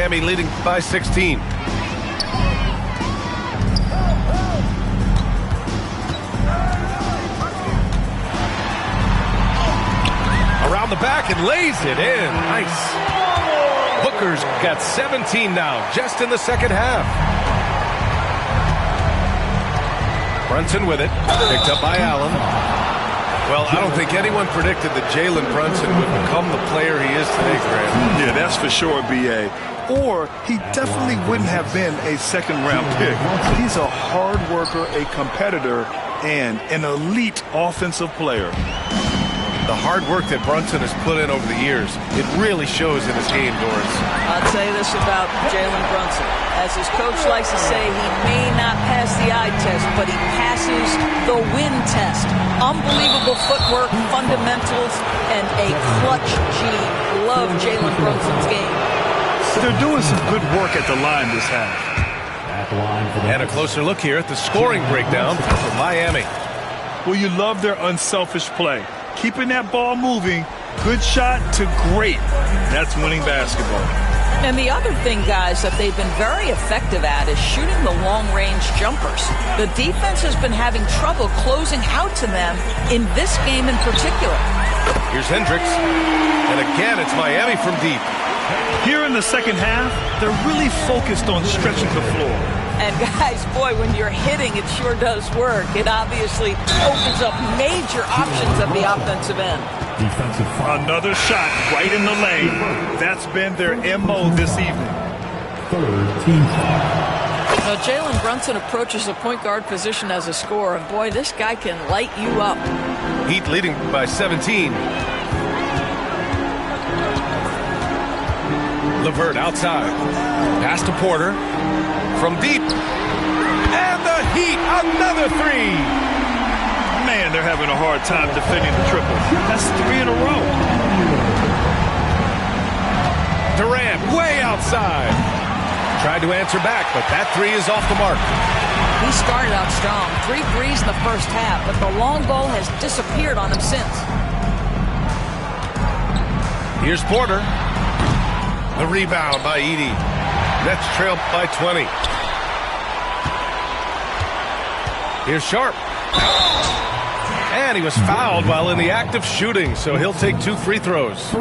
Miami leading by 16. Around the back and lays it in. Nice. Booker's got 17 now, just in the second half. Brunson with it. Picked up by Allen. Well, I don't think anyone predicted that Jalen Brunson would become the player he is today, Grant. Yeah, that's for sure, B.A. Or he definitely wouldn't have been a second-round pick. He's a hard worker, a competitor, and an elite offensive player. The hard work that Brunson has put in over the years, it really shows in his game, Doris. I'll tell you this about Jalen Brunson. As his coach likes to say, he may not pass the eye test, but he passes the win test. Unbelievable footwork, fundamentals, and a clutch gene. Love Jalen Brunson's game. They're doing some good work at the line this half. And a closer look here at the scoring breakdown for Miami. Well, you love their unselfish play. Keeping that ball moving, good shot to great. That's winning basketball. And the other thing, guys, that they've been very effective at is shooting the long-range jumpers. The defense has been having trouble closing out to them in this game in particular. Here's Hendricks. And again, it's Miami from deep. Here in the second half, they're really focused on stretching the floor. And guys, boy, when you're hitting, it sure does work. It obviously opens up major options at the offensive end. Another shot right in the lane. That's been their MO this evening. Now, Jalen Brunson approaches the point guard position as a scorer, and boy, this guy can light you up. Heat leading by 17. LeVert outside. Pass to Porter. From deep. And the Heat, another three. Man, they're having a hard time defending the triple. That's 3 in a row. Durant way outside. Tried to answer back, but that three is off the mark. He started out strong. 3 threes in the first half, but the long ball has disappeared on him since. Here's Porter. The rebound by Edey. Nets trail by 20. Here's Sharp. And he was fouled while in the act of shooting, so he'll take 2 free throws.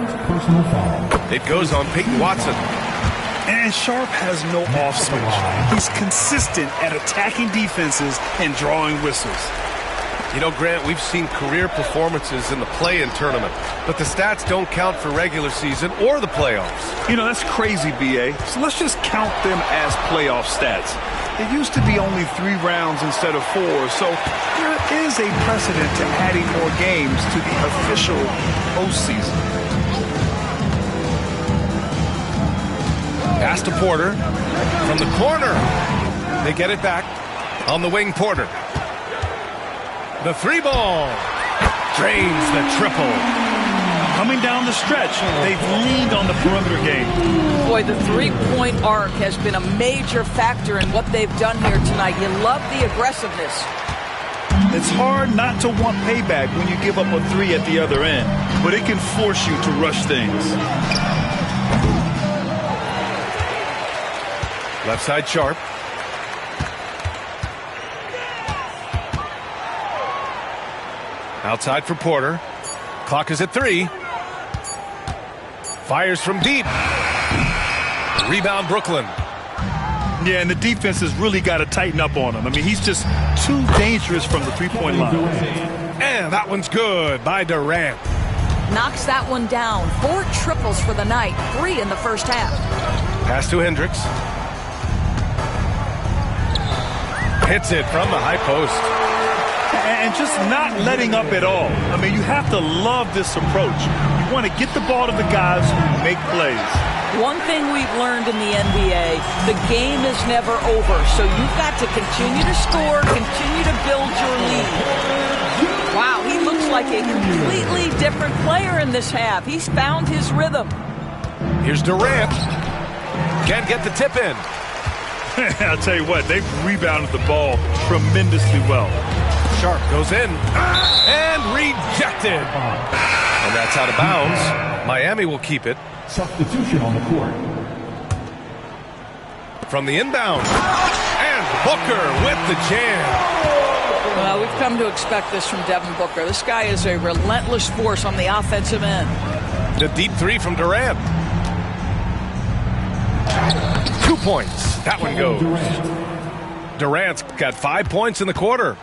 It goes on Peyton Watson. And Sharp has no off switch. He's consistent at attacking defenses and drawing whistles. You know, Grant, we've seen career performances in the play-in tournament, but the stats don't count for regular season or the playoffs. You know, that's crazy, B.A. So let's just count them as playoff stats. It used to be only 3 rounds instead of 4, so there is a precedent to adding more games to the official postseason. Pass to Porter. From the corner. They get it back. On the wing, Porter. The 3-ball. Drains the triple. Coming down the stretch, they've leaned on the perimeter game. Boy, the 3-point arc has been a major factor in what they've done here tonight. You love the aggressiveness. It's hard not to want payback when you give up a 3 at the other end, but it can force you to rush things. Left side, Sharp. Outside for Porter. Clock is at 3. Fires from deep. Rebound, Brooklyn. Yeah, and the defense has really got to tighten up on him. I mean, he's just too dangerous from the 3-point line. And that one's good by Durant. Knocks that one down. 4 triples for the night. 3 in the first half. Pass to Hendricks. Hits it from the high post. And just not letting up at all. I mean, you have to love this approach. You want to get the ball to the guys who make plays. One thing we've learned in the NBA, the game is never over. So you've got to continue to score, continue to build your lead. Wow, he looks like a completely different player in this half. He's found his rhythm. Here's Durant. Can't get the tip in. I'll tell you what, they've rebounded the ball tremendously well. Sharp goes in and rejected. And that's out of bounds. Miami will keep it. Substitution on the court. from the inbound. And Booker with the jam. Well, we've come to expect this from Devin Booker. This guy is a relentless force on the offensive end. The deep three from Durant. 2 points. That one goes. Durant's got 5 points in the quarter.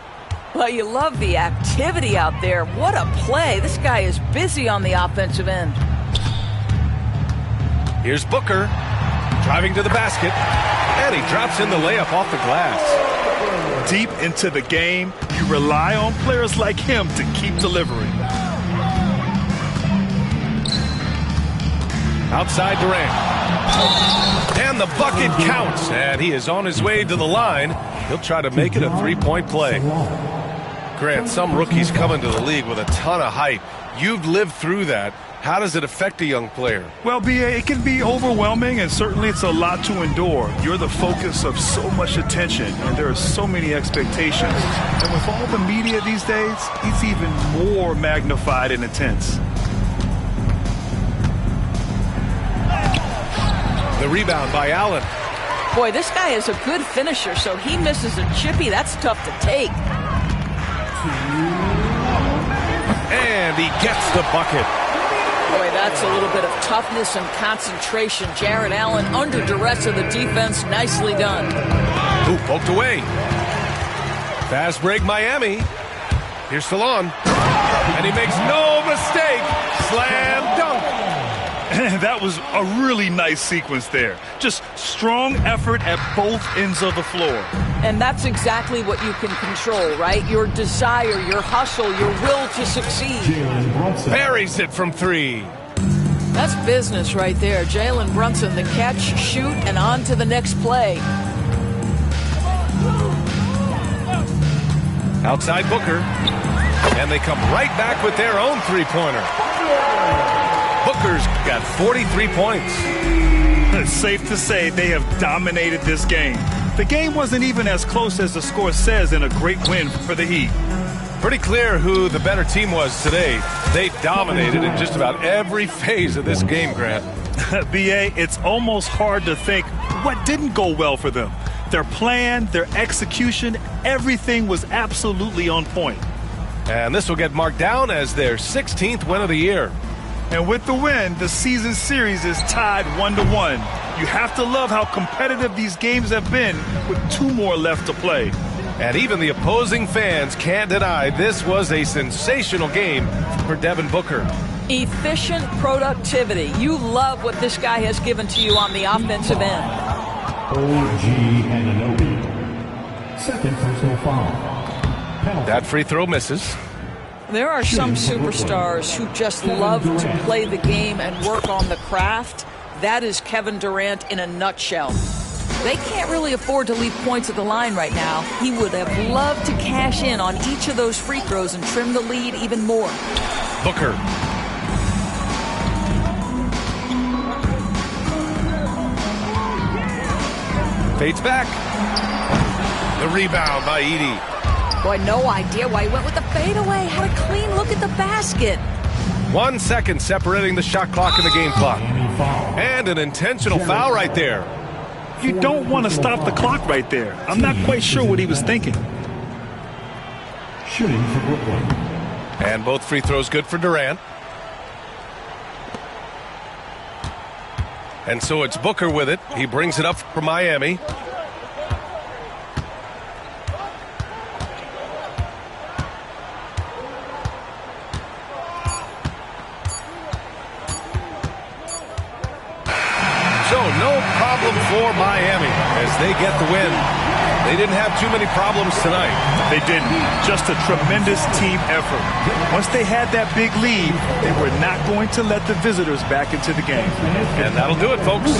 Well, you love the activity out there. What a play. This guy is busy on the offensive end. Here's Booker driving to the basket. And he drops in the layup off the glass. Deep into the game, you rely on players like him to keep delivering. Outside Durant. And the bucket counts. And he is on his way to the line. He'll try to make it a three-point play. Grant, some rookies come into the league with a ton of hype. You've lived through that. How does it affect a young player? Well, B.A., it can be overwhelming, and certainly it's a lot to endure. You're the focus of so much attention, and there are so many expectations. And with all the media these days, it's even more magnified and intense. The rebound by Allen. Boy, this guy is a good finisher, so he misses a chippy. That's tough to take. And he gets the bucket. Boy, that's a little bit of toughness and concentration. Jarrett Allen under duress of the defense. Nicely done. Ooh, poked away. Fast break, Miami. Here's Salon. And he makes no mistake. Slam dunk. That was a really nice sequence there. Just strong effort at both ends of the floor. And that's exactly what you can control, right? Your desire, your hustle, your will to succeed. Buries it from three. That's business right there. Jalen Brunson, the catch, shoot, and on to the next play. Outside Booker. And they come right back with their own three-pointer. Booker's got 43 points. It's safe to say they have dominated this game. The game wasn't even as close as the score says in a great win for the Heat. Pretty clear who the better team was today. They dominated in just about every phase of this game, Grant. B.A., it's almost hard to think what didn't go well for them. Their plan, their execution, everything was absolutely on point. And this will get marked down as their 16th win of the year. And with the win, the season series is tied 1-1. You have to love how competitive these games have been with 2 more left to play. And even the opposing fans can't deny this was a sensational game for Devin Booker. Efficient productivity. You love what this guy has given to you on the offensive end. OG Anunoby. Second personal foul. Penalty. That free throw misses. There are some superstars who just love to play the game and work on the craft. That is Kevin Durant in a nutshell. They can't really afford to leave points at the line right now. He would have loved to cash in on each of those free throws and trim the lead even more. Booker. Fades back. The rebound by Edey. Boy, no idea why he went with the fadeaway. Had a clean look at the basket. 1 second separating the shot clock and the game clock. And an intentional foul right there. You don't want to stop the clock right there. I'm not quite sure what he was thinking. Shooting for Brooklyn. And both free throws good for Durant. And so it's Booker with it. He brings it up for Miami. So no problem for Miami as they get the win. They didn't have too many problems tonight. They didn't. Just a tremendous team effort. Once they had that big lead, they were not going to let the visitors back into the game. And that'll do it, folks.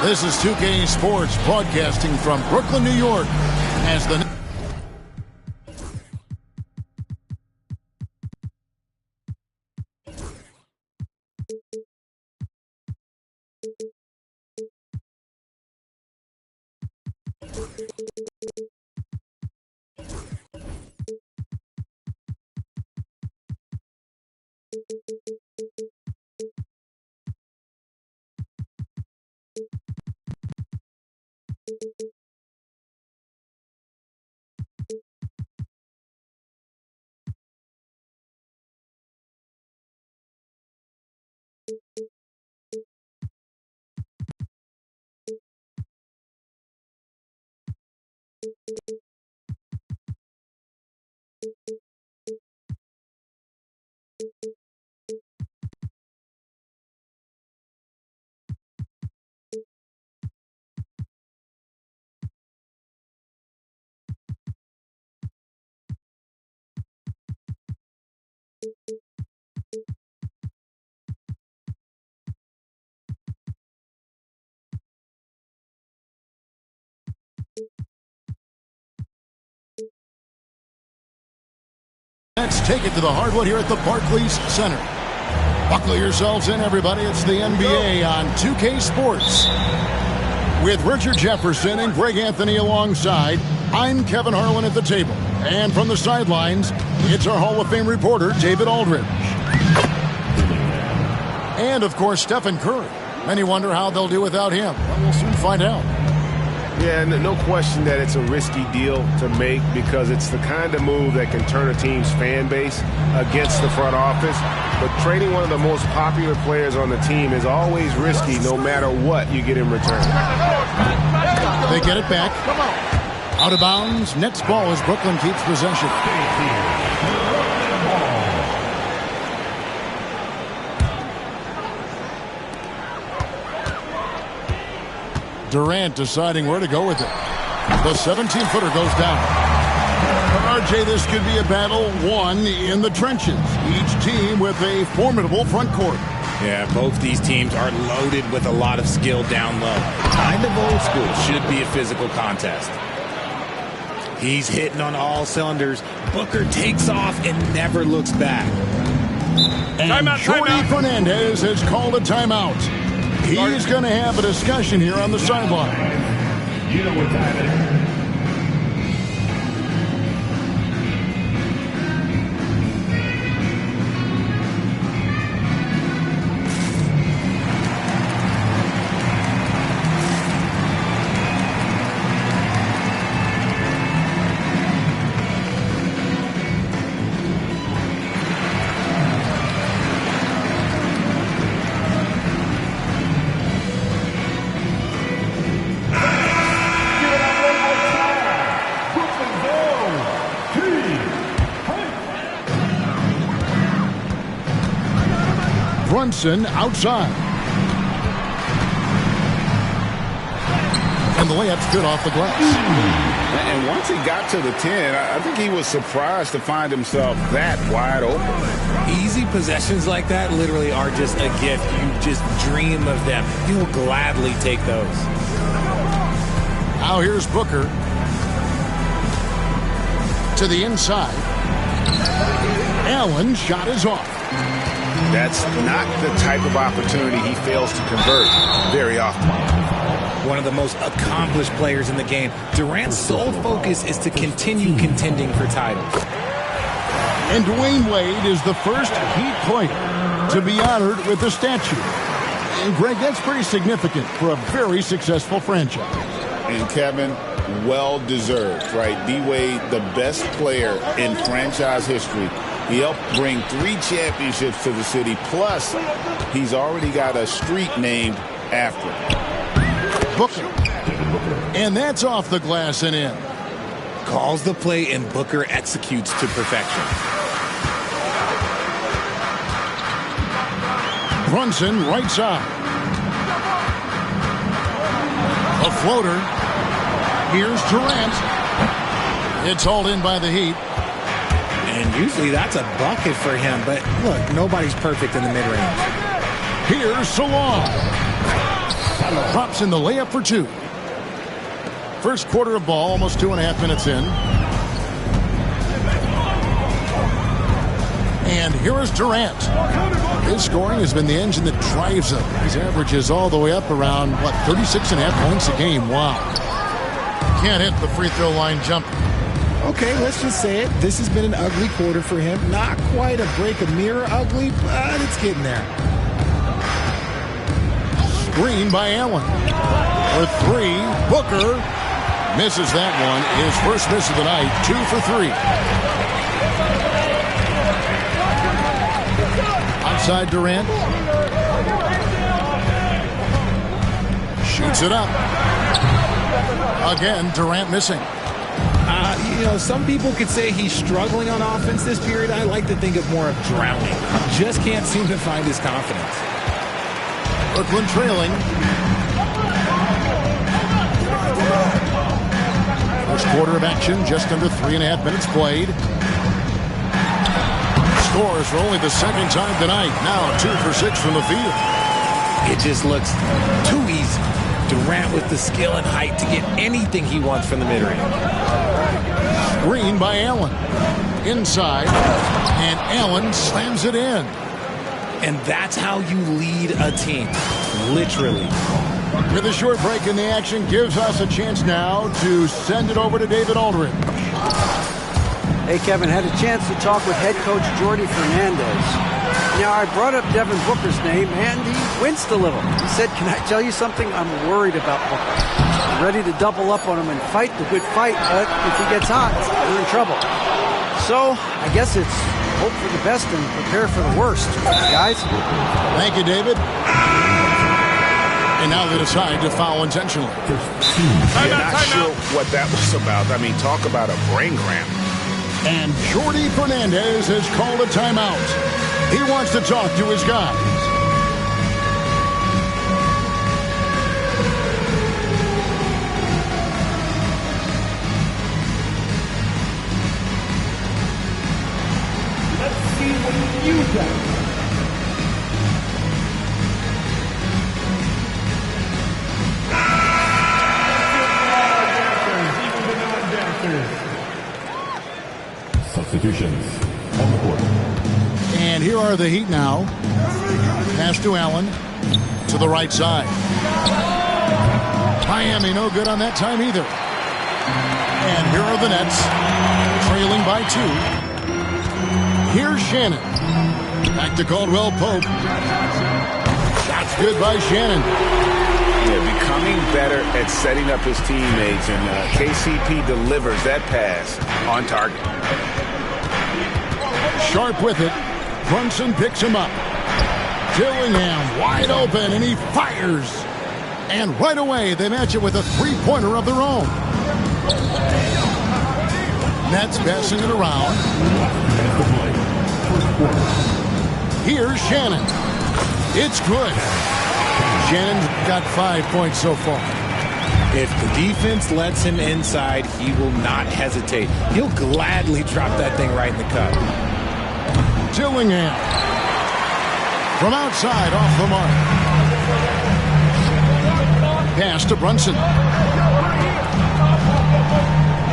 This is 2K Sports broadcasting from Brooklyn, New York, as the Let's take it to the hardwood here at the Barclays Center. Buckle yourselves in, everybody. It's the NBA on 2K Sports. With Richard Jefferson and Greg Anthony alongside, I'm Kevin Harlan at the table. And from the sidelines, it's our Hall of Fame reporter, David Aldridge. And, of course, Stephen Curry. Many wonder how they'll do without him. Well, we'll soon find out. Yeah, no question that it's a risky deal to make because it's the kind of move that can turn a team's fan base against the front office. But trading one of the most popular players on the team is always risky no matter what you get in return. They get it back. Out of bounds. Next ball as Brooklyn keeps possession. Durant deciding where to go with it. The 17-footer goes down. RJ, this could be a battle won in the trenches. Each team with a formidable front court. Yeah, both these teams are loaded with a lot of skill down low. Kind of old school. Should be a physical contest. He's hitting on all cylinders. Booker takes off and never looks back. And Jordi Fernandez has called a timeout. He's going to have a discussion here on the sideline. You know what time it is. Brunson outside. And the layup's good off the glass. And once he got to the 10, I think he was surprised to find himself that wide open. Easy possessions like that literally are just a gift. You just dream of them. You will gladly take those. Now here's Booker. To the inside. Allen shot is off. That's not the type of opportunity he fails to convert very often. One of the most accomplished players in the game. Durant's sole focus is to continue contending for titles. And Dwayne Wade is the first Heat player to be honored with a statue. And Greg, that's pretty significant for a very successful franchise. And Kevin, well-deserved, right? D-Wade, the best player in franchise history. He helped bring 3 championships to the city, plus he's already got a street named after him. Booker. And that's off the glass and in. Calls the play and Booker executes to perfection. Brunson right side. A floater. Here's Durant. It's hauled in by the Heat. And usually that's a bucket for him. But look, nobody's perfect in the mid-range. Here's Salon. drops in the layup for 2. First quarter of ball, almost 2.5 minutes in. And here is Durant. His scoring has been the engine that drives him. His average is all the way up around, 36.5 points a game. Wow. Can't hit the free throw line jumper. Okay, let's just say it. This has been an ugly quarter for him. Not quite a break a mirror ugly, but it's getting there. Screen by Allen. For 3, Booker misses that one. His first miss of the night, 2 for 3. Outside Durant. Shoots it up. Again, Durant missing. Some people could say he's struggling on offense this period. I like to think of more of drowning. Just can't seem to find his confidence. Brooklyn trailing. First quarter of action, just under 3.5 minutes played. Scores for only the second time tonight. Now 2 for 6 from the field. It just looks too easy. Durant with the skill and height to get anything he wants from the mid-range. Screen by Allen. Inside. And Allen slams it in. And that's how you lead a team. Literally. With a short break in the action, gives us a chance now to send it over to David Aldridge. Hey, Kevin, had a chance to talk with head coach Jordi Fernandez. Now, I brought up Devin Booker's name, and he winced a little. He said, "Can I tell you something? I'm worried about Booker. I'm ready to double up on him and fight the good fight, but if he gets hot, we're in trouble." So, I guess it's hope for the best and prepare for the worst, guys. Thank you, David. And now they decide to foul intentionally. Not sure what that was about. I mean, talk about a brain cramp. And Jordi Fernandez has called a timeout. He wants to talk to his guys. Let's see what you got. Substitutions on the court. And here are the Heat now. Pass to Allen. To the right side. Miami no good on that time either. And here are the Nets. Trailing by 2. Here's Shannon. Back to Caldwell Pope. Shots good by Shannon. Yeah, becoming better at setting up his teammates, and KCP delivers that pass on target. Sharp with it. Brunson picks him up. Dillingham wide open, and he fires. And right away, they match it with a three-pointer of their own. Nets passing it around. Here's Shannon. It's good. Shannon's got 5 points so far. If the defense lets him inside, he will not hesitate. He'll gladly drop that thing right in the cup. Dillingham. From outside, off the mark. Pass to Brunson.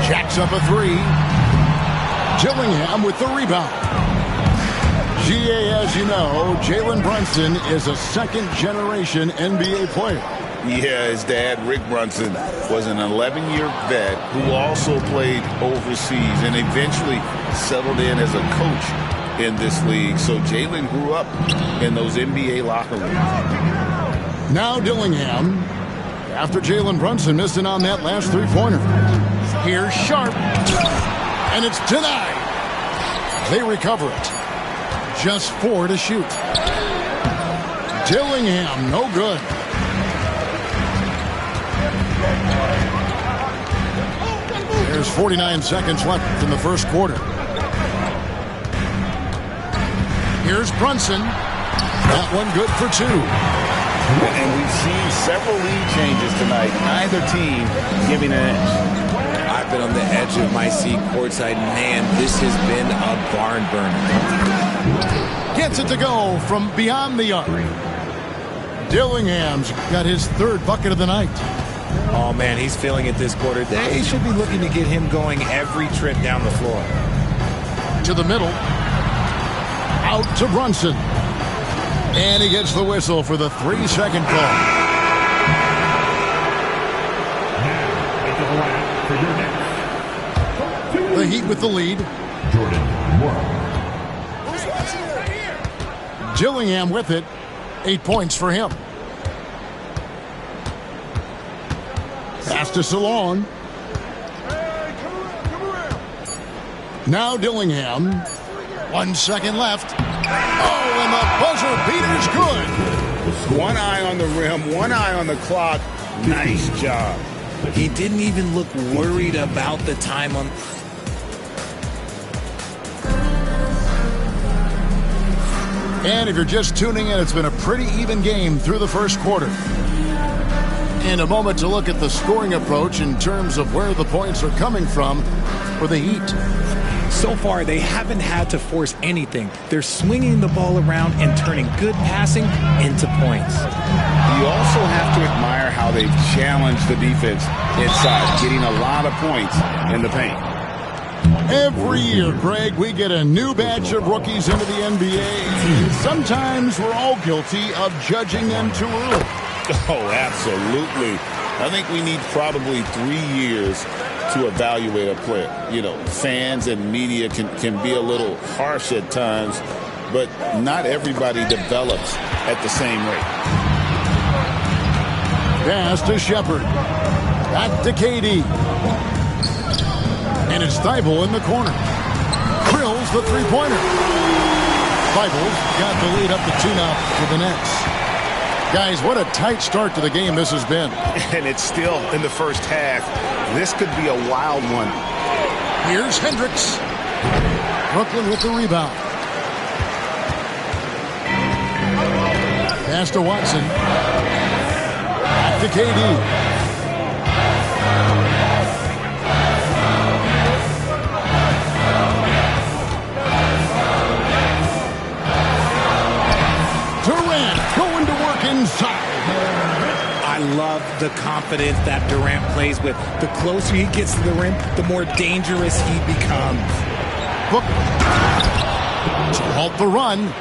Jacks up a 3. Dillingham with the rebound. GA, as you know, Jalen Brunson is a second-generation NBA player. Yeah, his dad, Rick Brunson, was an 11-year vet who also played overseas and eventually settled in as a coach in this league. So Jalen grew up in those NBA locker rooms. Now Dillingham, after Jalen Brunson missed it on that last three-pointer. Here's Sharp, and it's denied. They recover it. Just 4 to shoot. Dillingham, no good. There's 49 seconds left in the first quarter. Here's Brunson. That one good for 2. And we've seen several lead changes tonight. Neither team giving an edge. I've been on the edge of my seat courtside. Man, this has been a barn burner. Gets it to go from beyond the arc. Dillingham's got his third bucket of the night. Oh, man, he's feeling it this quarter. They should be looking to get him going every trip down the floor. To the middle. Out to Brunson. And he gets the whistle for the 3-second call. The Heat with the lead. Jordan Moore. Dillingham with it. 8 points for him. Pass to Salon. Now Dillingham. 1 second left. Oh, and the buzzer beater's good. One eye on the rim, one eye on the clock. Nice job. He didn't even look worried about the time on. And if you're just tuning in, it's been a pretty even game through the first quarter. In a moment to look at the scoring approach in terms of where the points are coming from for the Heat. So far, they haven't had to force anything. They're swinging the ball around and turning good passing into points. You also have to admire how they've challenged the defense inside, getting a lot of points in the paint. Every year, Greg, we get a new batch of rookies into the NBA. And sometimes we're all guilty of judging them too early. Oh, absolutely. I think we need probably 3 years to evaluate a player. You know, fans and media can be a little harsh at times, but not everybody develops at the same rate. Pass to Shepard. Back to KD. And it's Thibault in the corner. Drills the three-pointer. Thibault got the lead up to 2 now for the Nets. Guys, what a tight start to the game this has been. And it's still in the first half. This could be a wild one. Here's Hendricks. Brooklyn with the rebound. Pass to Watson. Back to KD. Durant going to work inside. I love the confidence that Durant plays with. The closer he gets to the rim, the more dangerous he becomes. Booker to halt the run.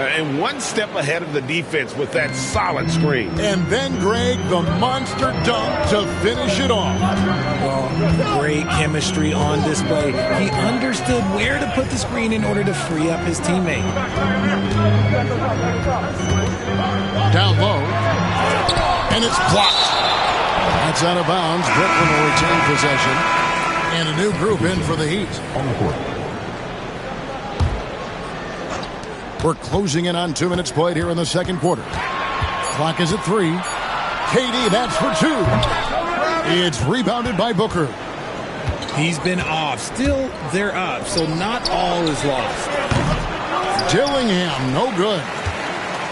And one step ahead of the defense with that solid screen. And then, Greg, the monster dunk to finish it off. Well, great chemistry on display. He understood where to put the screen in order to free up his teammate. Down low. And it's blocked. That's out of bounds. Brooklyn will retain possession. And a new group in for the Heat. On the court. We're closing in on 2 minutes played here in the second quarter. Clock is at 3. KD, that's for 2. It's rebounded by Booker. He's been off. Still, they're up, so not all is lost. Dillingham, no good.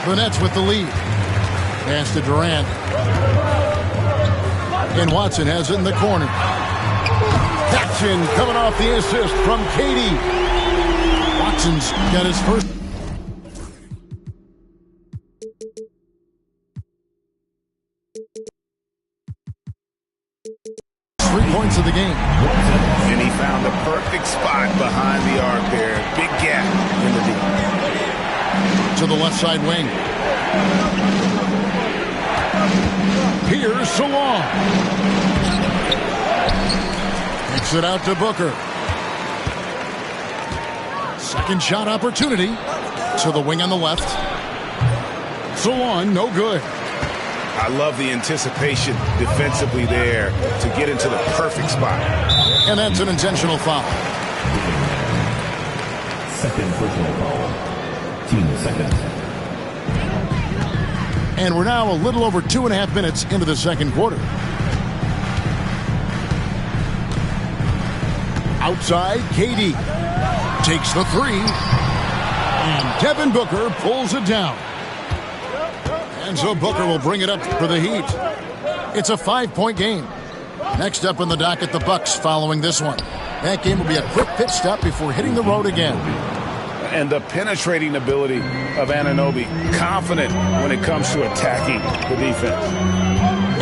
The Nets with the lead. Pass to Durant. And Watson has it in the corner. Jackson coming off the assist from KD. Watson's got his first. 3 points of the game. And he found the perfect spot behind the arc there. Big gap in the deep. To the left side wing. Here's Salon. Kicks it out to Booker. Second shot opportunity. To the wing on the left. Salon, no good. I love the anticipation defensively there to get into the perfect spot. And that's an intentional foul. Second personal foul. Team second. And we're now a little over 2.5 minutes into the second quarter. Outside, KD takes the 3. And Devin Booker pulls it down. And so Booker will bring it up for the Heat. It's a 5-point game. Next up in the docket, the Bucks following this one. That game will be a quick pit stop before hitting the road again. And the penetrating ability of Anunoby, confident when it comes to attacking the defense.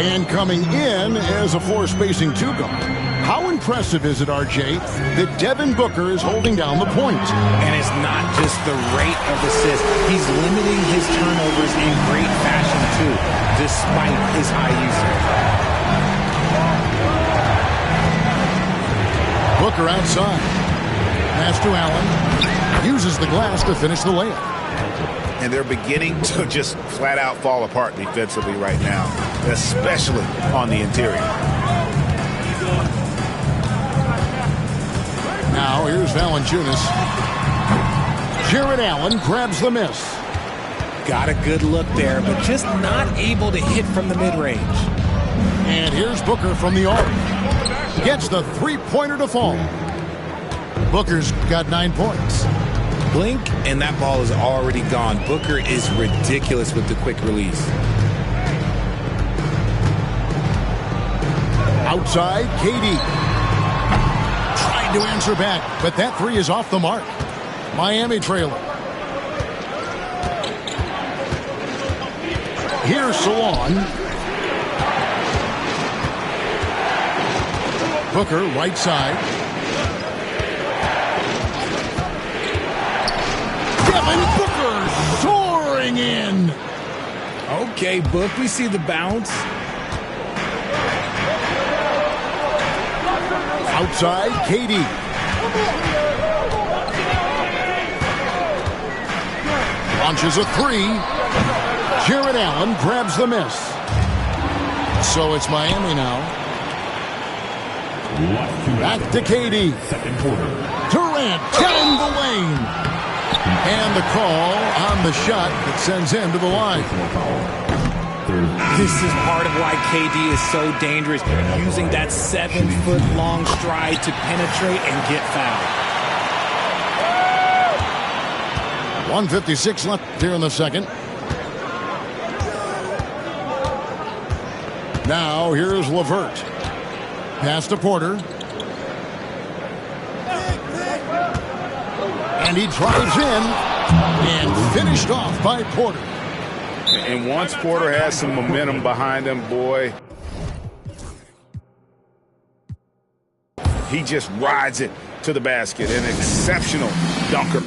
And coming in as a floor-spacing two-guard. How impressive is it, RJ, that Devin Booker is holding down the point? And it's not just the rate of assists. He's limiting his turnovers in great fashion, too, despite his high usage. Booker outside. Pass to Allen. Uses the glass to finish the layup. And they're beginning to just flat out fall apart defensively right now, especially on the interior. Now here's Valanciunas. Jared Allen grabs the miss. Got a good look there, but just not able to hit from the mid-range. And here's Booker from the arc. Gets the three-pointer to fall. Booker's got 9 points. Blink, and that ball is already gone. Booker is ridiculous with the quick release. Outside, KD. Trying to answer back, but that three is off the mark. Miami trailer. Here's Salon. Booker, right side. Devin Booker soaring in. Okay, Book, we see the bounce. Outside, KD. Launches a three. Jared Allen grabs the miss. So it's Miami now. Back to KD. Second quarter. Durant down the lane. And the call on the shot that sends him to the line. This is part of why KD is so dangerous, using that 7-foot-long stride to penetrate and get fouled. 1:56 left here in the second. Now here's LeVert. Pass to Porter. And he drives in and finished off by Porter. And once Porter has some momentum behind him, boy, he just rides it to the basket. An exceptional dunker.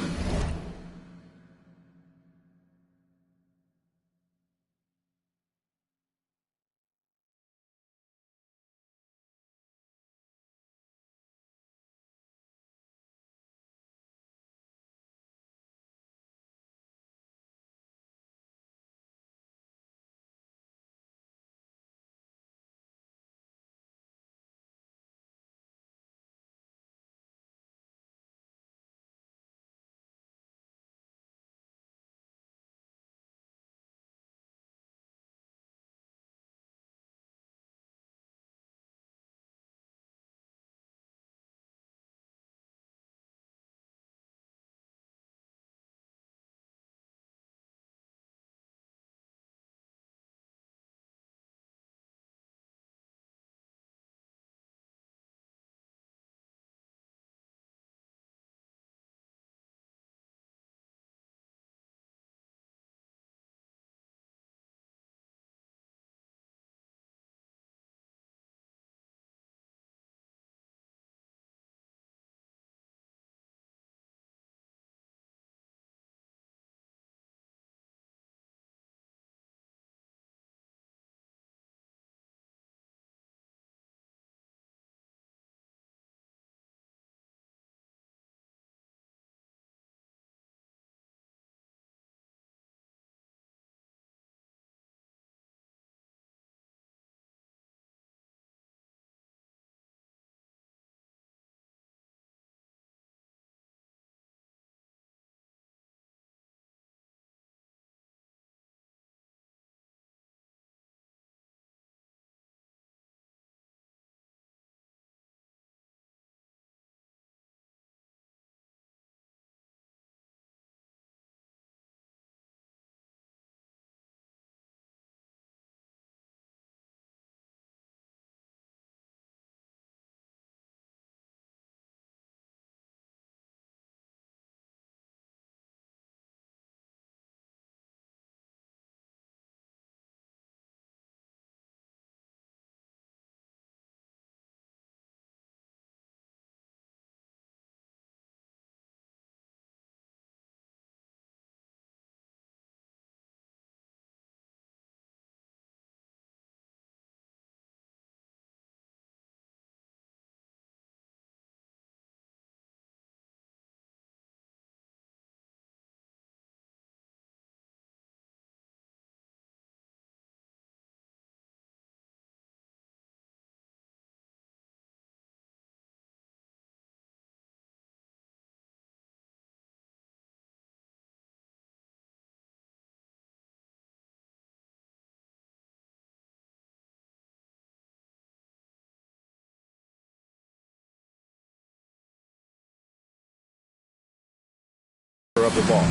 of the ball.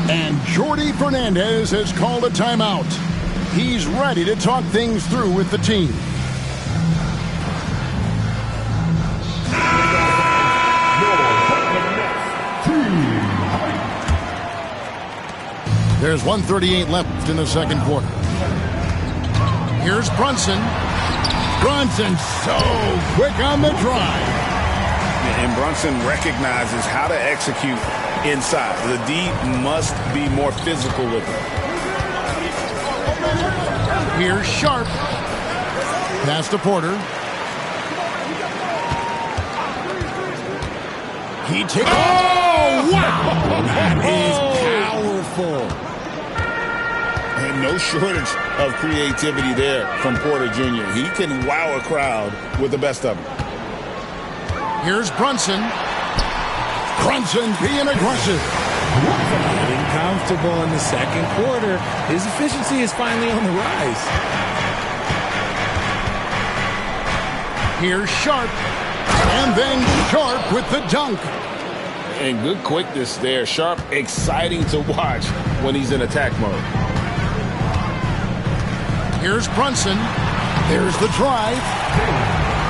And Jordi Fernandez has called a timeout. He's ready to talk things through with the team. There's 1:38 left in the second quarter. Here's Brunson. Brunson so quick on the drive. And Brunson recognizes how to execute inside. The D must be more physical with it. Here's Sharp. Pass to Porter. He takes... Oh, wow! That is powerful. And no shortage of creativity there from Porter Jr. He can wow a crowd with the best of them. Here's Brunson. Brunson being aggressive. Getting comfortable in the second quarter. His efficiency is finally on the rise. Here's Sharp. And then Sharp with the dunk. And good quickness there. Sharp, exciting to watch when he's in attack mode. Here's Brunson. There's the drive.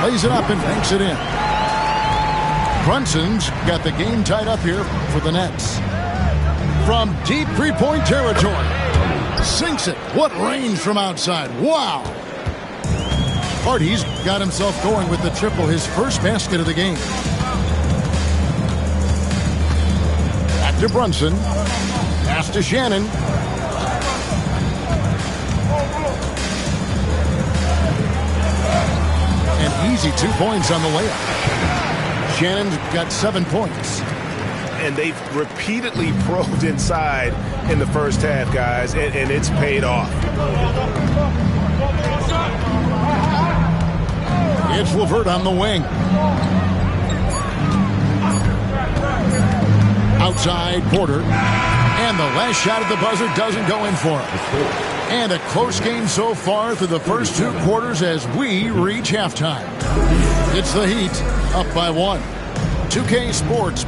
Lays it up and banks it in. Brunson's got the game tied up here for the Nets. From deep three-point territory. Sinks it. What range from outside. Wow. Hardy's got himself going with the triple, his first basket of the game. Back to Brunson. Pass to Shannon. An easy 2 points on the layup. Shannon's got 7 points. And they've repeatedly probed inside in the first half, guys, and it's paid off. It's LeVert on the wing. Outside Porter. And the last shot at the buzzer doesn't go in for him. And a close game so far through the first 2 quarters as we reach halftime. It's the Heat up by 1. 2K Sports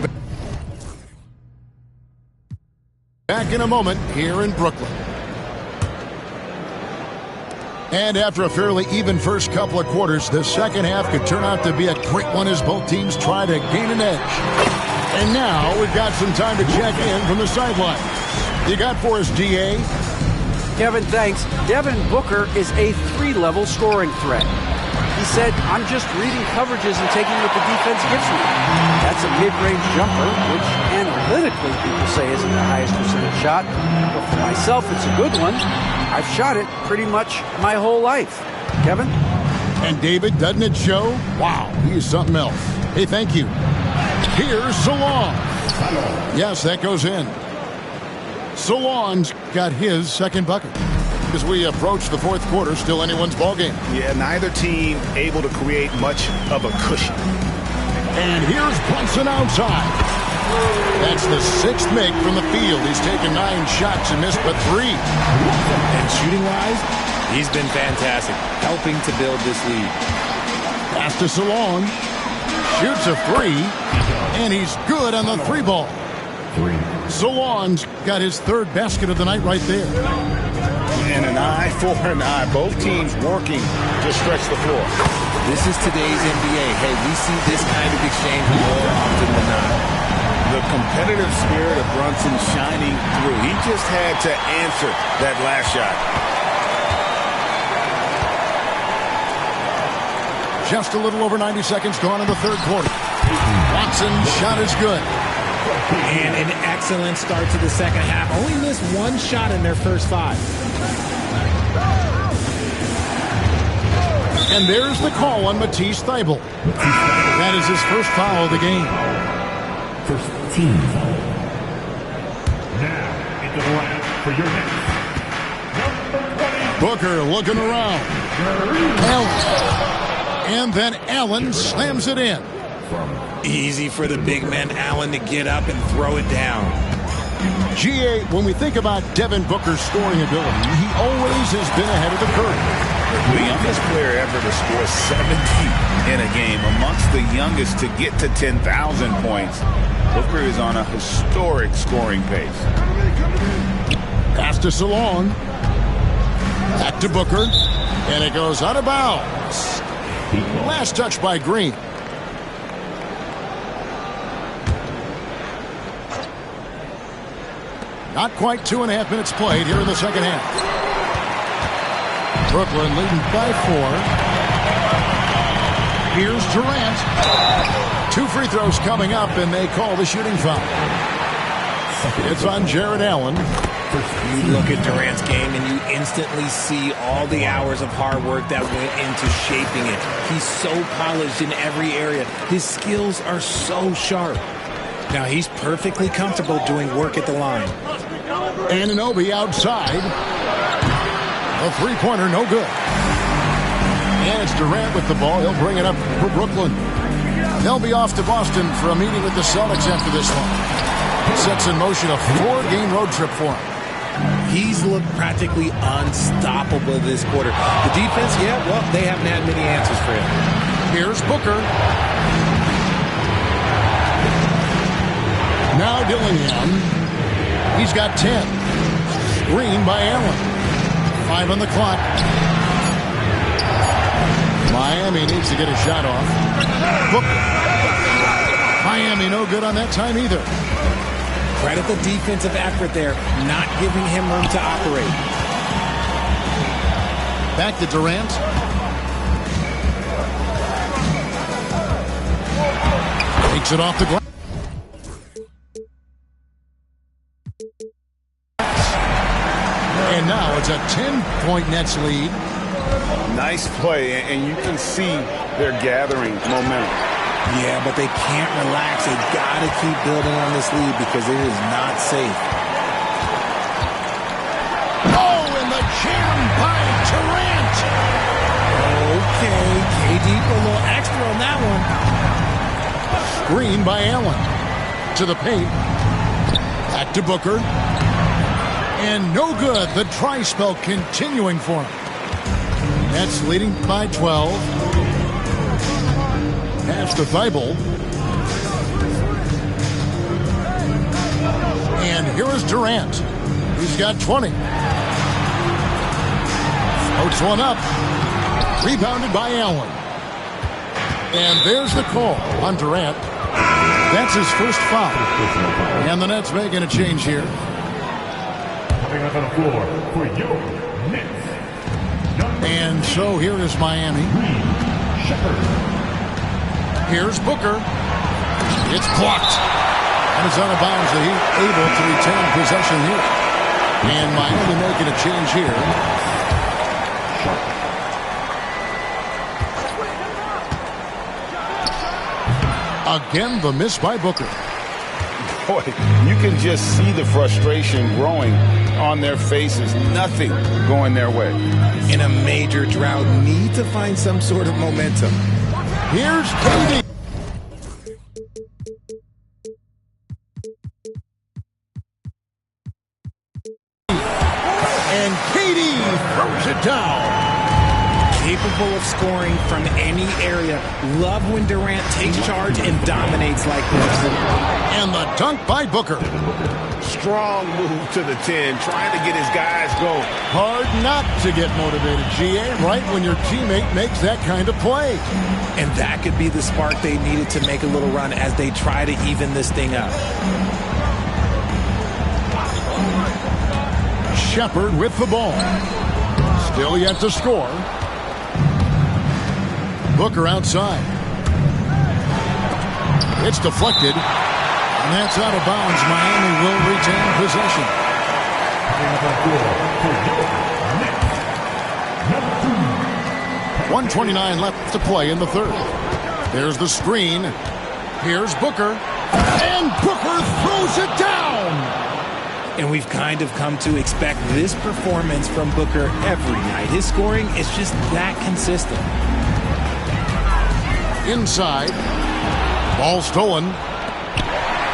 back in a moment here in Brooklyn. And after a fairly even first couple of quarters, the second half could turn out to be a great one as both teams try to gain an edge. And now we've got some time to check in from the sideline. You got for us, DA? Kevin, thanks. Devin Booker is a 3-level scoring threat. He said, I'm just reading coverages and taking what the defense gives me. That's a mid-range jumper, which analytically people say isn't the highest percentage shot. But for myself, it's a good one. I've shot it pretty much my whole life. Kevin? And David, doesn't it show? Wow, he is something else. Hey, thank you. Here's Salon. Yes, that goes in. Salon's got his second bucket. As we approach the fourth quarter, still anyone's ballgame. Yeah, neither team able to create much of a cushion. And here's Brunson outside. That's the 6th make from the field. He's taken 9 shots and missed but 3. And shooting-wise, he's been fantastic, helping to build this lead. Pass to Salon. Shoots a 3. And he's good on the 3-ball. Salon's got his 3rd basket of the night right there. And an eye for an eye. Both teams working to stretch the floor. This is today's NBA. Hey, we see this kind of exchange more often than not. The competitive spirit of Brunson shining through. He just had to answer that last shot. Just a little over 90 seconds gone in the third quarter. Watson's shot is good. And an excellent start to the second half. Only missed 1 shot in their first 5. And there's the call on Matisse Thybulle. That is his first foul of the game. First team foul. Now into the line for your next. Booker looking around. Allen. And then Allen slams it in. Easy for the big man Allen to get up and throw it down. GA, when we think about Devin Booker's scoring ability, he always has been ahead of the curve. The youngest player ever to score 70 in a game, amongst the youngest to get to 10,000 points. Booker is on a historic scoring pace. Pass to Salong. Back to Booker. And it goes out of bounds. Last touch by Green. Not quite 2.5 minutes played here in the second half. Brooklyn leading by 4. Here's Durant. 2 free throws coming up, and they call the shooting foul. It's on Jared Allen. You look at Durant's game, and you instantly see all the hours of hard work that went into shaping it. He's so polished in every area. His skills are so sharp. Now he's perfectly comfortable doing work at the line. Anunoby outside. A three-pointer, no good. And it's Durant with the ball. He'll bring it up for Brooklyn. They'll be off to Boston for a meeting with the Celtics after this one. Sets in motion a 4-game road trip for him. He's looked practically unstoppable this quarter. The defense, yeah, well, they haven't had many answers for him. Here's Booker. Now Dillingham. He's got 10. Screen by Allen. 5 on the clock. Miami needs to get a shot off. Booker. Miami no good on that time either. Credit the defensive effort there, not giving him room to operate. Back to Durant. Takes it off the glass. And now it's a 10-point Nets lead. Nice play, and you can see they're gathering momentum. Yeah, but they can't relax. They've got to keep building on this lead because it is not safe. Oh, and the jam by Durant. Okay, KD put a little extra on that one. Screen by Allen. To the paint. Back to Booker. And no good. The try spell continuing for him. Nets leading by 12. Pass to Thibault. And here is Durant. He's got 20. Floats one up. Rebounded by Allen. And there's the call on Durant. That's his first foul. And the Nets making a change here. Coming up on the floor for your Nets. And so here is Miami. Here's Booker. It's blocked. And it's out of bounds. The Heat able to retain possession here. And Miami making a change here. Again, the miss by Booker. Boy, you can just see the frustration growing on their faces. Nothing going their way. In a major drought, need to find some sort of momentum. Here's KD. And KD throws it down. Capable of scoring from any area. Love when Durant takes charge and dominates like this. And the dunk by Booker. Strong move to the 10, trying to get his guys going. Hard not to get motivated, GA, right when your teammate makes that kind of play. And that could be the spark they needed to make a little run as they try to even this thing up. Shepard with the ball. Still yet to score. Booker outside. It's deflected. And that's out of bounds. Miami will retain possession. 1:29 left to play in the third. There's the screen. Here's Booker. And Booker throws it down. And we've kind of come to expect this performance from Booker every night. His scoring is just that consistent. Inside. Ball stolen.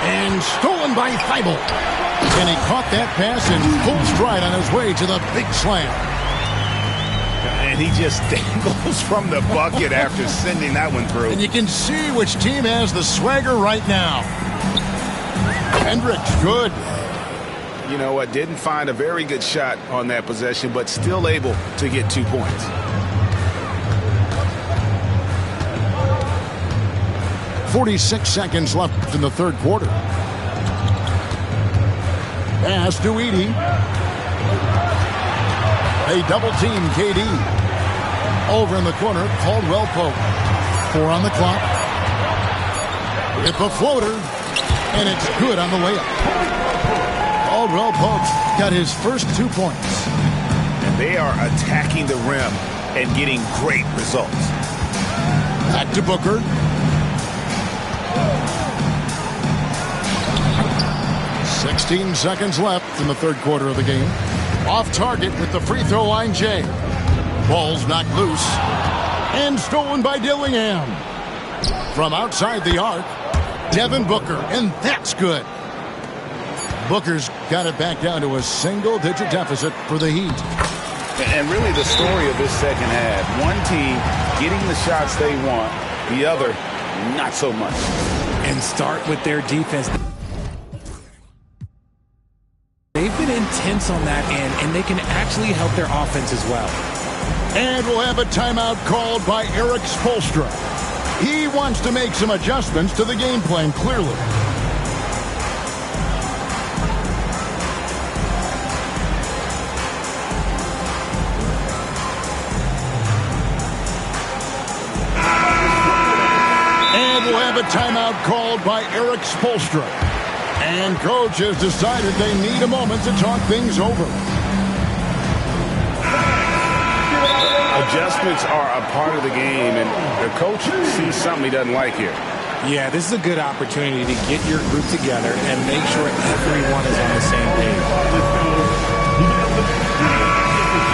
And stolen by Thibault. And he caught that pass in full stride on his way to the big slam. And he just dangles from the bucket after sending that one through. And you can see which team has the swagger right now. Hendricks, good. You know what? Didn't find a very good shot on that possession, but still able to get 2 points. .46 seconds left in the third quarter. Pass to Edey. They double team KD. Over in the corner, Caldwell Pope. 4 on the clock. With the floater, and it's good on the layup. Caldwell Pope got his first 2 points. And they are attacking the rim and getting great results. Back to Booker. .16 seconds left in the third quarter of the game. Off target with the free throw line, Jay. Ball's knocked loose. And stolen by Dillingham. From outside the arc, Devin Booker, and that's good. Booker's got it back down to a single-digit deficit for the Heat. And really the story of this second half. One team getting the shots they want, the other not so much. And start with their defense. They've been intense on that end, and they can actually help their offense as well. And we'll have a timeout called by Erik Spoelstra. He wants to make some adjustments to the game plan, clearly. And we'll have a timeout called by Erik Spoelstra. And coach has decided they need a moment to talk things over. Adjustments are a part of the game, and the coach sees something he doesn't like here. Yeah, this is a good opportunity to get your group together and make sure everyone is on the same page.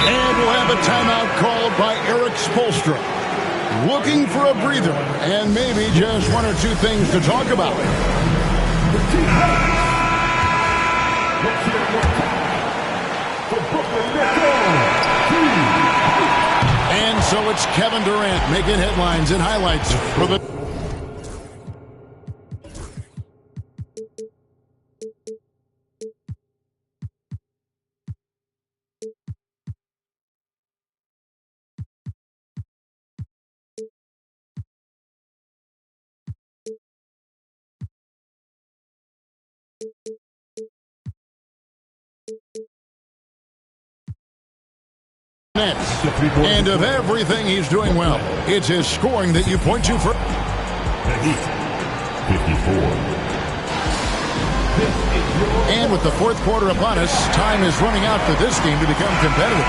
And we'll have a timeout called by Erik Spoelstra. Looking for a breather and maybe just 1 or 2 things to talk about. And so it's Kevin Durant making headlines and highlights for the... And of everything he's doing well, it's his scoring that you point to for... The Heat, 54. And with the fourth quarter upon us, time is running out for this game to become competitive.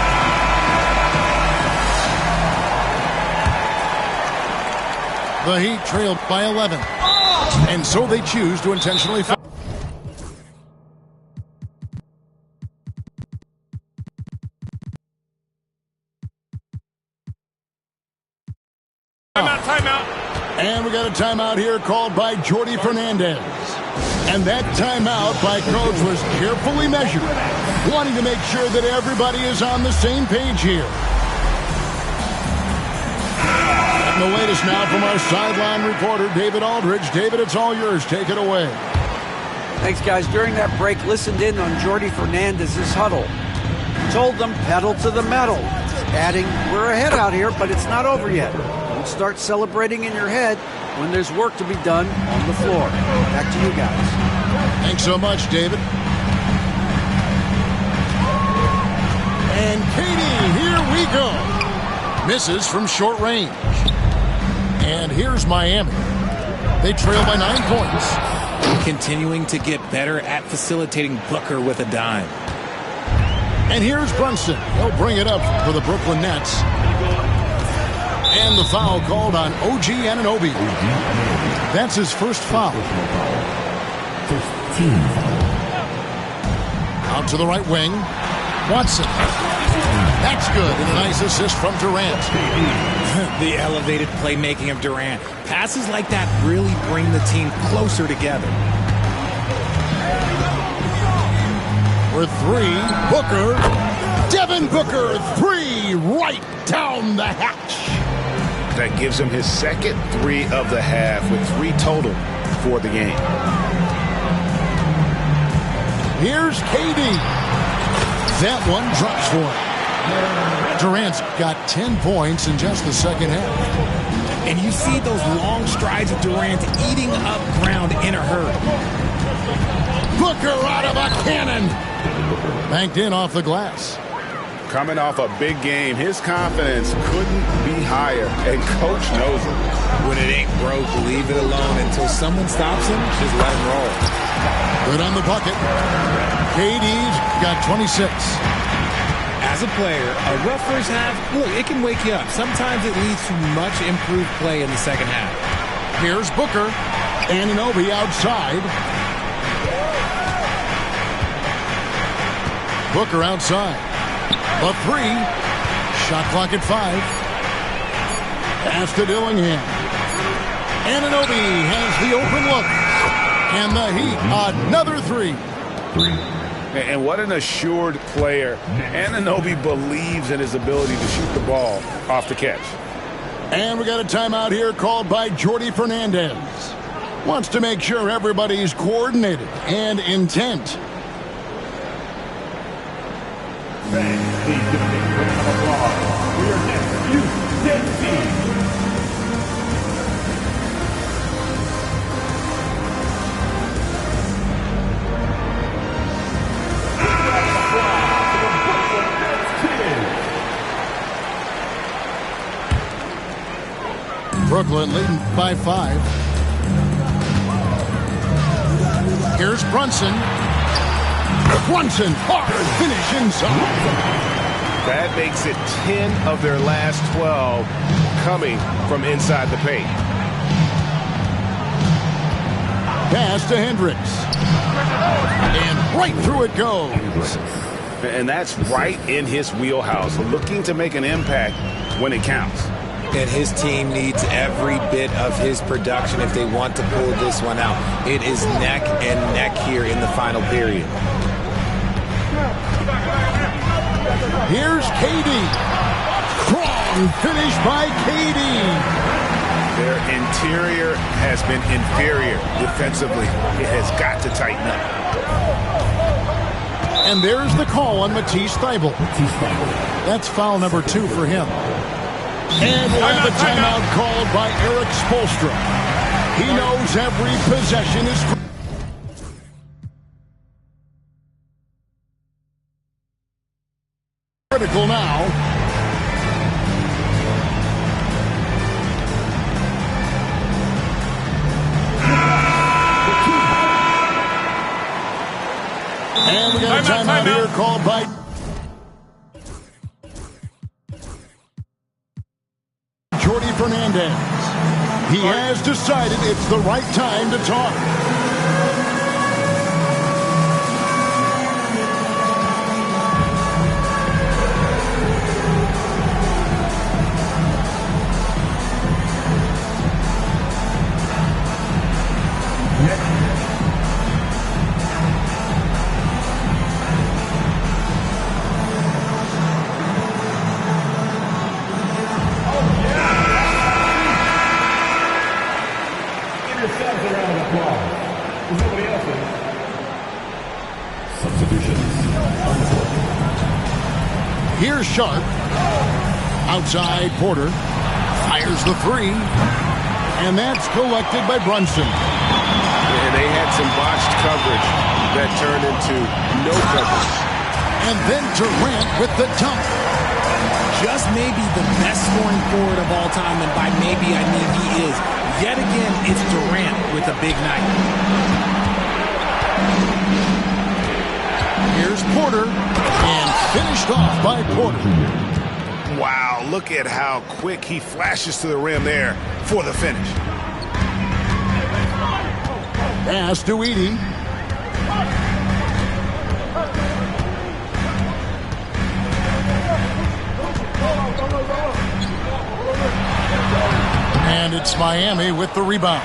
The Heat trailed by 11. And so they choose to intentionally foul. Timeout. And we got a timeout here called by Jordi Fernandez. And that timeout by coach was carefully measured, wanting to make sure that everybody is on the same page here. And the latest now from our sideline reporter, David Aldridge. David, it's all yours. Take it away. Thanks, guys. During that break, listened in on Jordi Fernandez's huddle. Told them pedal to the metal. Adding, we're ahead out here, but it's not over yet. Don't start celebrating in your head when there's work to be done on the floor. Back to you guys. Thanks so much, David. And Katie, here we go. Misses from short range. And here's Miami. They trail by 9 points. Continuing to get better at facilitating Booker with a dime. And here's Brunson. He'll bring it up for the Brooklyn Nets. And the foul called on OG Anunoby. That's his first foul. First team foul. Out to the right wing. Watson. That's good. And a nice assist from Durant. The elevated playmaking of Durant. Passes like that really bring the team closer together. For 3, Booker. Devin Booker, 3, right down the hatch. That gives him his second 3 of the half with 3 total for the game. Here's KD. That one drops for him. Durant's got 10 points in just the second half. And you see those long strides of Durant eating up ground in a hurry. Booker out of a cannon. Banked in off the glass. Coming off a big game, his confidence couldn't be higher, and Coach knows it. When it ain't broke, leave it alone until someone stops him. Just let him roll. Good on the bucket. KD's got 26. As a player, a rough first half, look, it can wake you up. Sometimes it leads to much improved play in the second half. Here's Booker. Anunoby outside. Booker outside. A three. Shot clock at 5. Pass to Dillingham. Anunoby has the open look. And the Heat, another three. And what an assured player. Anunoby believes in his ability to shoot the ball off the catch. And we got a timeout here called by Jordi Fernandez. Wants to make sure everybody's coordinated and intent. Fans, please give a big round of applause for your next Houston team. Brooklyn leading by 5. Here's Brunson. Brunson, hard finish inside. That makes it 10 of their last 12 coming from inside the paint. Pass to Hendricks. And right through it goes. And that's right in his wheelhouse, looking to make an impact when it counts. And his team needs every bit of his production if they want to pull this one out. It is neck and neck here in the final period. Here's KD. Strong finish by KD. Their interior has been inferior defensively. It has got to tighten up. And there's the call on Matisse Thybulle. That's foul number 2 for him. And we'll have a timeout called by Eric Spoelstra. He knows every possession is critical now. And we got a timeout here called by Jordi Fernandez. He has decided it's the right time to talk. Here's Sharp. Outside Porter. Fires the 3. And that's collected by Brunson. And they had some botched coverage that turned into no coverage. And then Durant with the dunk. Just maybe the best scoring forward of all time, and by maybe I mean he is. Yet again, it's Durant with a big night. Here's Porter, and finished off by Porter. Wow, look at how quick he flashes to the rim there for the finish. Pass to Edey. And it's Miami with the rebound.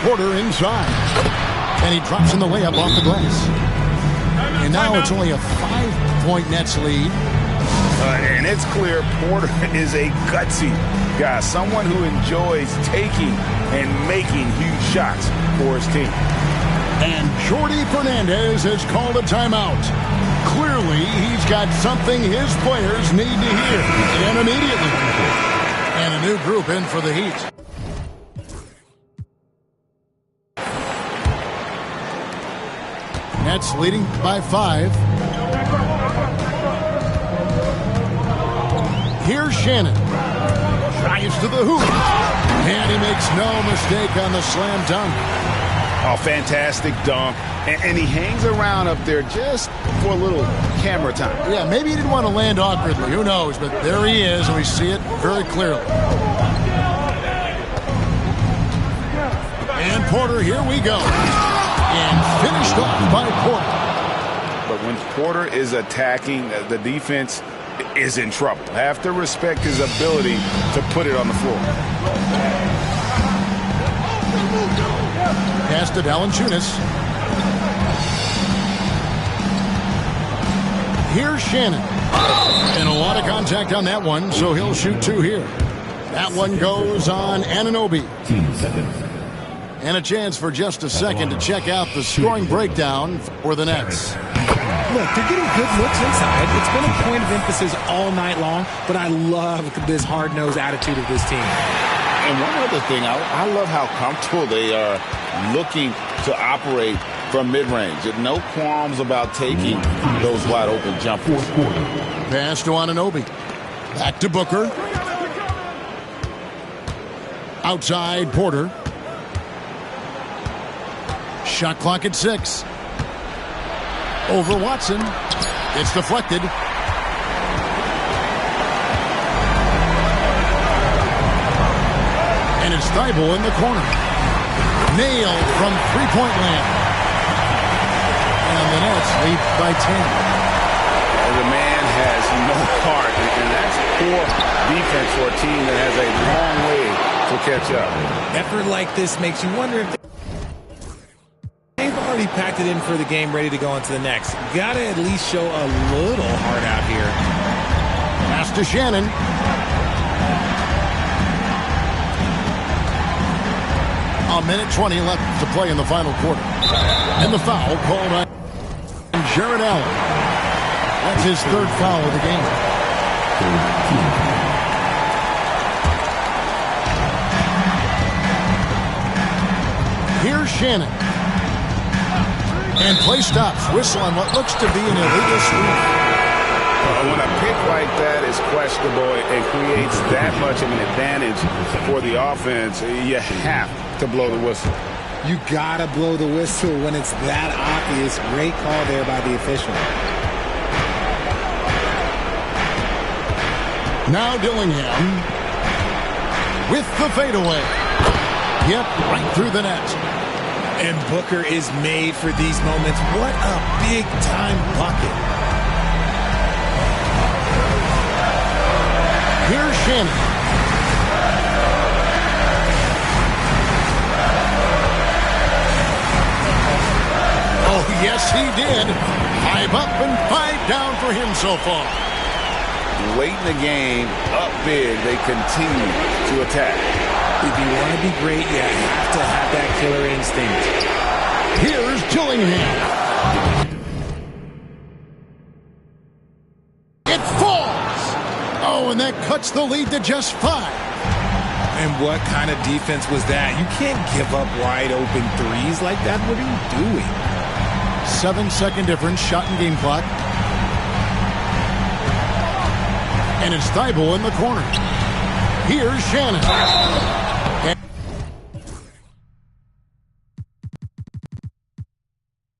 Porter inside. And he drops in the layup off the glass. And now it's only a 5-point Nets lead. And it's clear Porter is a gutsy guy, someone who enjoys taking and making huge shots for his team. And Jordi Fernandez has called a timeout. Clearly, he's got something his players need to hear, and immediately. And a new group in for the Heat. Nets leading by 5. Here's Shannon. Drives to the hoop. And he makes no mistake on the slam dunk. Oh, fantastic dunk. And he hangs around up there just for a little camera time. Yeah, maybe he didn't want to land awkwardly. Who knows? But there he is, and we see it very clearly. And Porter, here we go. And finished off by Porter. But when Porter is attacking, the defense is in trouble. Have to respect his ability to put it on the floor. Pass to Valanciunas. Here's Shannon. And a lot of contact on that one, so he'll shoot 2 here. That one goes on Anunoby. And a chance for just a second to check out the scoring breakdown for the Nets. Look, they're getting good looks inside. It's been a point of emphasis all night long, but I love this hard-nosed attitude of this team. And one other thing, I love how comfortable they are looking to operate from mid-range. No qualms about taking those wide-open jumpers. Pass to Anunoby. Back to Booker. Outside Porter. Shot clock at 6. Over Watson. It's deflected. And it's Thibault in the corner. Nailed from three-point land. And the Nets lead by 10. The man has no heart, and that's poor defense for a team that has a long way to catch up. Effort like this makes you wonder if they've already packed it in for the game, ready to go into the next. Got to at least show a little heart out here. Pass to Shannon. A minute 20 left to play in the final quarter. And the foul called on Jarrett Allen. That's his 3rd foul of the game. Here's Shannon. And play stops. Whistle on what looks to be an illegal sweep. When a pick like that is questionable and creates that much of an advantage for the offense, you have to blow the whistle. You got to blow the whistle when it's that obvious. Great call there by the official. Now Dillingham with the fadeaway. Yep, right through the net. And Booker is made for these moments. What a big-time bucket. Here's Shannon. Oh, yes, he did. 5 up and 5 down for him so far. Late in the game, up big, they continue to attack. If you want to be great, you have to have that killer instinct. Here's Dillingham. It falls. Oh, and that cuts the lead to just 5. And what kind of defense was that? You can't give up wide open threes like that. What are you doing? 7-second difference, shot and game clock. And it's Thibault in the corner. Here's Shannon.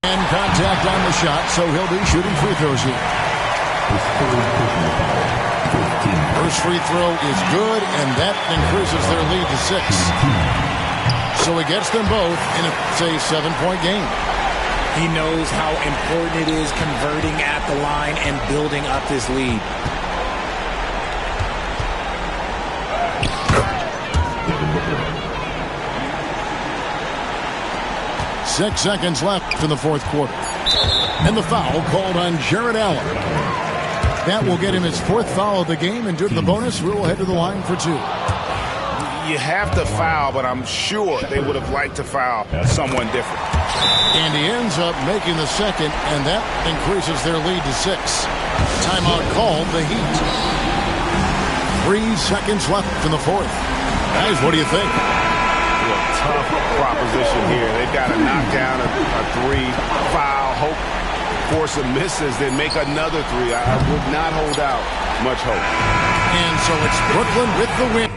And contact on the shot, so he'll be shooting free throws here. First free throw is good, and that increases their lead to 6. So he gets them both, and it's a 7-point game. He knows how important it is converting at the line and building up this lead. Six seconds left in the fourth quarter. And the foul called on Jarrett Allen. That will get him his 4th foul of the game, and due to the bonus, we will head to the line for 2. You have to foul, but I'm sure they would have liked to foul someone different. And he ends up making the second, and that increases their lead to 6. Timeout called, the Heat. 3 seconds left in the 4th. Guys, what do you think? Tough proposition here. They've got to knock down a 3, foul, hope for some misses, then make another 3. I would not hold out much hope. And so it's Brooklyn with the win.